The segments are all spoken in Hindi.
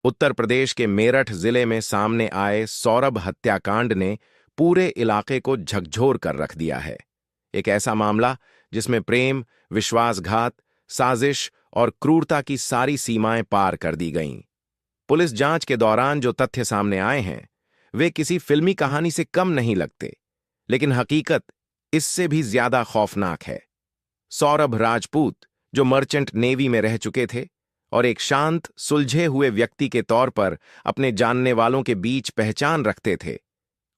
उत्तर प्रदेश के मेरठ जिले में सामने आए सौरभ हत्याकांड ने पूरे इलाके को झकझोर कर रख दिया है। एक ऐसा मामला जिसमें प्रेम, विश्वासघात, साजिश और क्रूरता की सारी सीमाएं पार कर दी गईं। पुलिस जांच के दौरान जो तथ्य सामने आए हैं, वे किसी फिल्मी कहानी से कम नहीं लगते, लेकिन हकीकत इससे भी ज्यादा खौफनाक है। सौरभ राजपूत, जो मर्चेंट नेवी में रह चुके थे और एक शांत, सुलझे हुए व्यक्ति के तौर पर अपने जानने वालों के बीच पहचान रखते थे,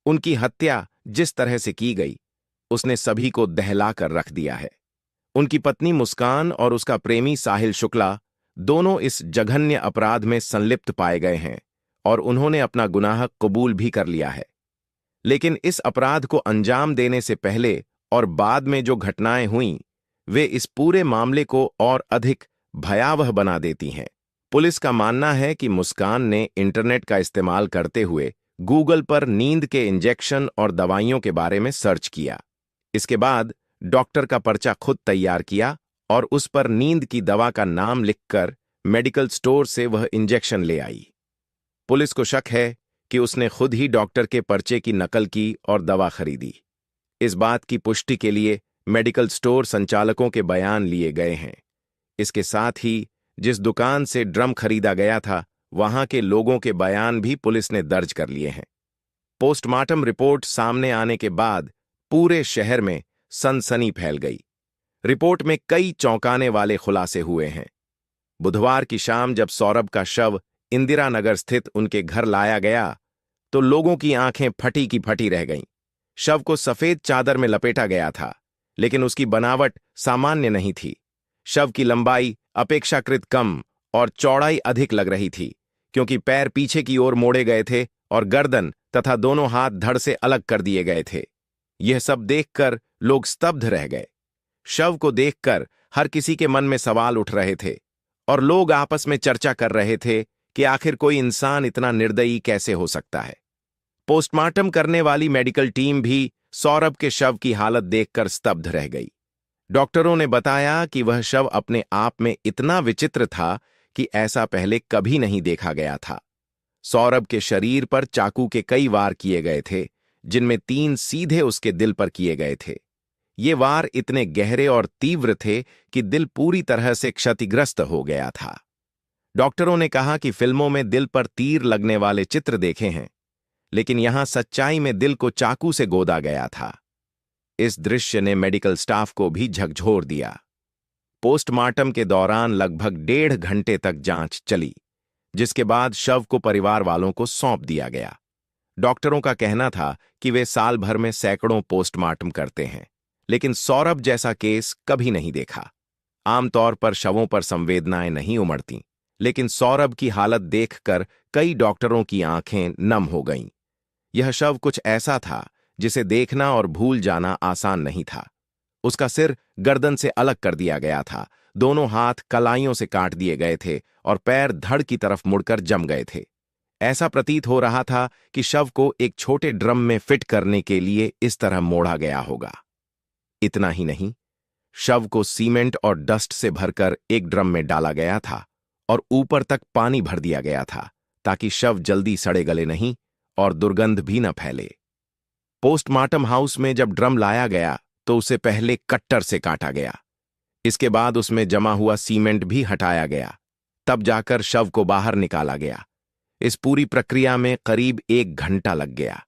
उनकी हत्या जिस तरह से की गई, उसने सभी को दहला कर रख दिया है। उनकी पत्नी मुस्कान और उसका प्रेमी साहिल शुक्ला दोनों इस जघन्य अपराध में संलिप्त पाए गए हैं और उन्होंने अपना गुनाह कबूल भी कर लिया है। लेकिन इस अपराध को अंजाम देने से पहले और बाद में जो घटनाएं हुईं, वे इस पूरे मामले को और अधिक भयावह बना देती हैं। पुलिस का मानना है कि मुस्कान ने इंटरनेट का इस्तेमाल करते हुए गूगल पर नींद के इंजेक्शन और दवाइयों के बारे में सर्च किया। इसके बाद डॉक्टर का पर्चा खुद तैयार किया और उस पर नींद की दवा का नाम लिखकर मेडिकल स्टोर से वह इंजेक्शन ले आई। पुलिस को शक है कि उसने खुद ही डॉक्टर के पर्चे की नकल की और दवा खरीदी। इस बात की पुष्टि के लिए मेडिकल स्टोर संचालकों के बयान लिए गए हैं। इसके साथ ही जिस दुकान से ड्रम खरीदा गया था, वहां के लोगों के बयान भी पुलिस ने दर्ज कर लिए हैं। पोस्टमार्टम रिपोर्ट सामने आने के बाद पूरे शहर में सनसनी फैल गई। रिपोर्ट में कई चौंकाने वाले खुलासे हुए हैं। बुधवार की शाम जब सौरभ का शव इंदिरा नगर स्थित उनके घर लाया गया, तो लोगों की आंखें फटी की फटी रह गईं। शव को सफेद चादर में लपेटा गया था, लेकिन उसकी बनावट सामान्य नहीं थी। शव की लंबाई अपेक्षाकृत कम और चौड़ाई अधिक लग रही थी, क्योंकि पैर पीछे की ओर मोड़े गए थे और गर्दन तथा दोनों हाथ धड़ से अलग कर दिए गए थे। यह सब देखकर लोग स्तब्ध रह गए। शव को देखकर हर किसी के मन में सवाल उठ रहे थे और लोग आपस में चर्चा कर रहे थे कि आखिर कोई इंसान इतना निर्दयी कैसे हो सकता है। पोस्टमार्टम करने वाली मेडिकल टीम भी सौरभ के शव की हालत देखकर स्तब्ध रह गई। डॉक्टरों ने बताया कि वह शव अपने आप में इतना विचित्र था कि ऐसा पहले कभी नहीं देखा गया था। सौरभ के शरीर पर चाकू के कई वार किए गए थे, जिनमें 3 सीधे उसके दिल पर किए गए थे। ये वार इतने गहरे और तीव्र थे कि दिल पूरी तरह से क्षतिग्रस्त हो गया था। डॉक्टरों ने कहा कि फिल्मों में दिल पर तीर लगने वाले चित्र देखे हैं, लेकिन यहां सच्चाई में दिल को चाकू से गोदा गया था। इस दृश्य ने मेडिकल स्टाफ को भी झकझोर दिया। पोस्टमार्टम के दौरान लगभग 1.5 घंटे तक जांच चली, जिसके बाद शव को परिवार वालों को सौंप दिया गया। डॉक्टरों का कहना था कि वे साल भर में सैकड़ों पोस्टमार्टम करते हैं, लेकिन सौरभ जैसा केस कभी नहीं देखा। आमतौर पर शवों पर संवेदनाएं नहीं उमड़ती, लेकिन सौरभ की हालत देखकर कई डॉक्टरों की आंखें नम हो गईं। यह शव कुछ ऐसा था जिसे देखना और भूल जाना आसान नहीं था। उसका सिर गर्दन से अलग कर दिया गया था, दोनों हाथ कलाइयों से काट दिए गए थे और पैर धड़ की तरफ मुड़कर जम गए थे। ऐसा प्रतीत हो रहा था कि शव को एक छोटे ड्रम में फिट करने के लिए इस तरह मोड़ा गया होगा। इतना ही नहीं, शव को सीमेंट और डस्ट से भरकर एक ड्रम में डाला गया था और ऊपर तक पानी भर दिया गया था, ताकि शव जल्दी सड़े गले नहीं और दुर्गंध भी न फैले। पोस्टमार्टम हाउस में जब ड्रम लाया गया तो उसे पहले कट्टर से काटा गया। इसके बाद उसमें जमा हुआ सीमेंट भी हटाया गया, तब जाकर शव को बाहर निकाला गया। इस पूरी प्रक्रिया में करीब 1 घंटा लग गया।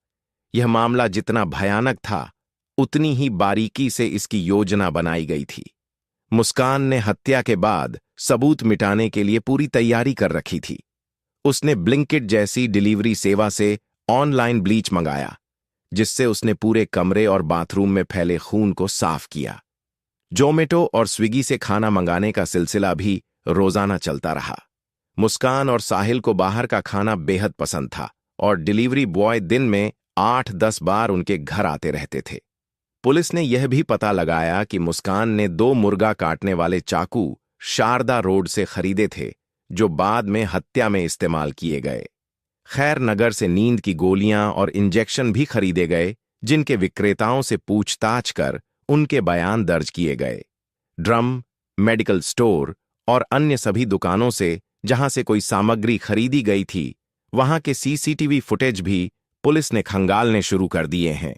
यह मामला जितना भयानक था, उतनी ही बारीकी से इसकी योजना बनाई गई थी। मुस्कान ने हत्या के बाद सबूत मिटाने के लिए पूरी तैयारी कर रखी थी। उसने ब्लिंकिट जैसी डिलीवरी सेवा से ऑनलाइन ब्लीच मंगाया, जिससे उसने पूरे कमरे और बाथरूम में फैले खून को साफ किया। जोमेटो और स्विगी से खाना मंगाने का सिलसिला भी रोजाना चलता रहा। मुस्कान और साहिल को बाहर का खाना बेहद पसंद था और डिलीवरी बॉय दिन में 8-10 बार उनके घर आते रहते थे। पुलिस ने यह भी पता लगाया कि मुस्कान ने 2 मुर्गा काटने वाले चाकू शारदा रोड से खरीदे थे, जो बाद में हत्या में इस्तेमाल किए गए। खैर नगर से नींद की गोलियां और इंजेक्शन भी खरीदे गए, जिनके विक्रेताओं से पूछताछ कर उनके बयान दर्ज किए गए। ड्रम, मेडिकल स्टोर और अन्य सभी दुकानों से जहां से कोई सामग्री खरीदी गई थी, वहां के सीसीटीवी फुटेज भी पुलिस ने खंगालने शुरू कर दिए हैं।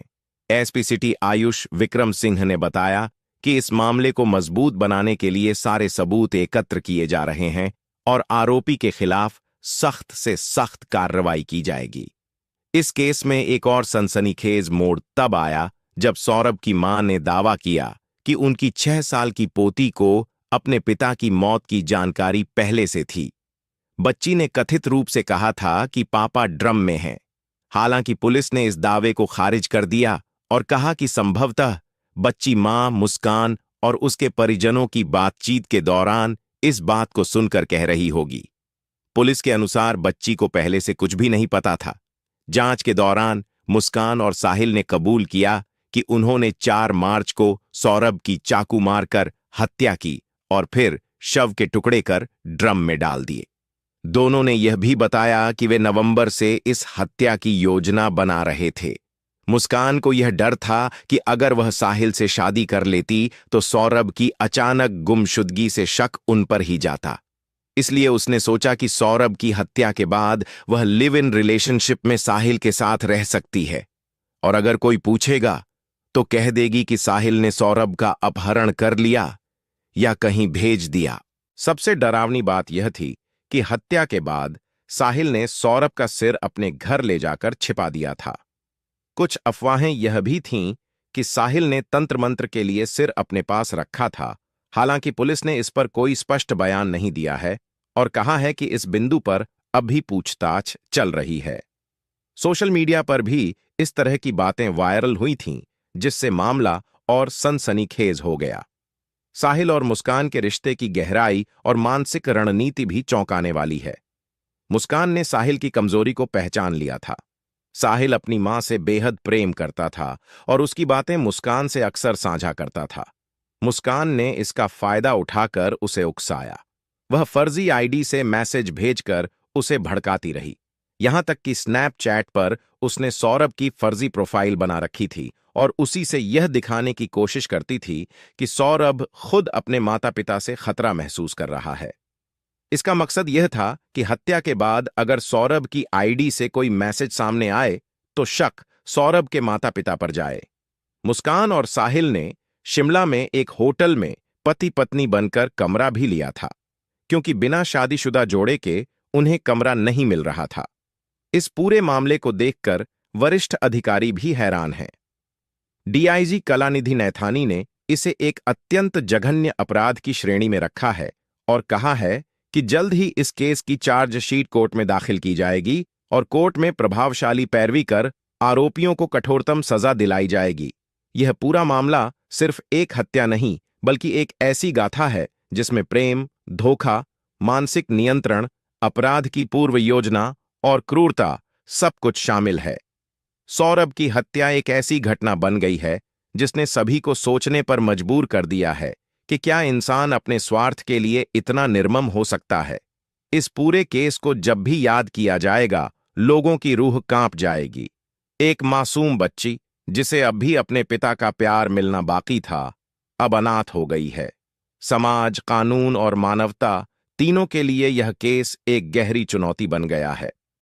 एसपी सिटी आयुष विक्रम सिंह ने बताया कि इस मामले को मजबूत बनाने के लिए सारे सबूत एकत्र किए जा रहे हैं और आरोपी के खिलाफ सख्त से सख्त कार्रवाई की जाएगी। इस केस में एक और सनसनीखेज मोड़ तब आया जब सौरभ की मां ने दावा किया कि उनकी 6 साल की पोती को अपने पिता की मौत की जानकारी पहले से थी। बच्ची ने कथित रूप से कहा था कि पापा ड्रम में हैं। हालांकि पुलिस ने इस दावे को खारिज कर दिया और कहा कि संभवतः बच्ची मां मुस्कान और उसके परिजनों की बातचीत के दौरान इस बात को सुनकर कह रही होगी। पुलिस के अनुसार बच्ची को पहले से कुछ भी नहीं पता था। जांच के दौरान मुस्कान और साहिल ने कबूल किया कि उन्होंने 4 मार्च को सौरभ की चाकू मारकर हत्या की और फिर शव के टुकड़े कर ड्रम में डाल दिए। दोनों ने यह भी बताया कि वे नवंबर से इस हत्या की योजना बना रहे थे। मुस्कान को यह डर था कि अगर वह साहिल से शादी कर लेती तो सौरभ की अचानक गुमशुदगी से शक उन पर ही जाता। इसलिए उसने सोचा कि सौरभ की हत्या के बाद वह लिव इन रिलेशनशिप में साहिल के साथ रह सकती है और अगर कोई पूछेगा तो कह देगी कि साहिल ने सौरभ का अपहरण कर लिया या कहीं भेज दिया। सबसे डरावनी बात यह थी कि हत्या के बाद साहिल ने सौरभ का सिर अपने घर ले जाकर छिपा दिया था। कुछ अफवाहें यह भी थीं कि साहिल ने तंत्र मंत्र के लिए सिर अपने पास रखा था। हालांकि पुलिस ने इस पर कोई स्पष्ट बयान नहीं दिया है और कहा है कि इस बिंदु पर अब भी पूछताछ चल रही है। सोशल मीडिया पर भी इस तरह की बातें वायरल हुई थीं, जिससे मामला और सनसनीखेज हो गया। साहिल और मुस्कान के रिश्ते की गहराई और मानसिक रणनीति भी चौंकाने वाली है। मुस्कान ने साहिल की कमजोरी को पहचान लिया था। साहिल अपनी मां से बेहद प्रेम करता था और उसकी बातें मुस्कान से अक्सर साझा करता था। मुस्कान ने इसका फायदा उठाकर उसे उकसाया। वह फर्जी आईडी से मैसेज भेजकर उसे भड़काती रही। यहां तक कि स्नैपचैट पर उसने सौरभ की फर्जी प्रोफाइल बना रखी थी और उसी से यह दिखाने की कोशिश करती थी कि सौरभ खुद अपने माता पिता से खतरा महसूस कर रहा है। इसका मकसद यह था कि हत्या के बाद अगर सौरभ की आईडी से कोई मैसेज सामने आए तो शक सौरभ के माता पिता पर जाए। मुस्कान और साहिल ने शिमला में एक होटल में पति पत्नी बनकर कमरा भी लिया था, क्योंकि बिना शादीशुदा जोड़े के उन्हें कमरा नहीं मिल रहा था। इस पूरे मामले को देखकर वरिष्ठ अधिकारी भी हैरान हैं। डीआईजी कलानिधि नैथानी ने इसे एक अत्यंत जघन्य अपराध की श्रेणी में रखा है और कहा है कि जल्द ही इस केस की चार्जशीट कोर्ट में दाखिल की जाएगी और कोर्ट में प्रभावशाली पैरवी कर आरोपियों को कठोरतम सजा दिलाई जाएगी। यह पूरा मामला सिर्फ एक हत्या नहीं, बल्कि एक ऐसी गाथा है जिसमें प्रेम, धोखा, मानसिक नियंत्रण, अपराध की पूर्व योजना और क्रूरता सब कुछ शामिल है। सौरभ की हत्या एक ऐसी घटना बन गई है जिसने सभी को सोचने पर मजबूर कर दिया है कि क्या इंसान अपने स्वार्थ के लिए इतना निर्मम हो सकता है। इस पूरे केस को जब भी याद किया जाएगा, लोगों की रूह कांप जाएगी। एक मासूम बच्ची जिसे अब भी अपने पिता का प्यार मिलना बाकी था, अब अनाथ हो गई है। समाज, कानून और मानवता तीनों के लिए यह केस एक गहरी चुनौती बन गया है।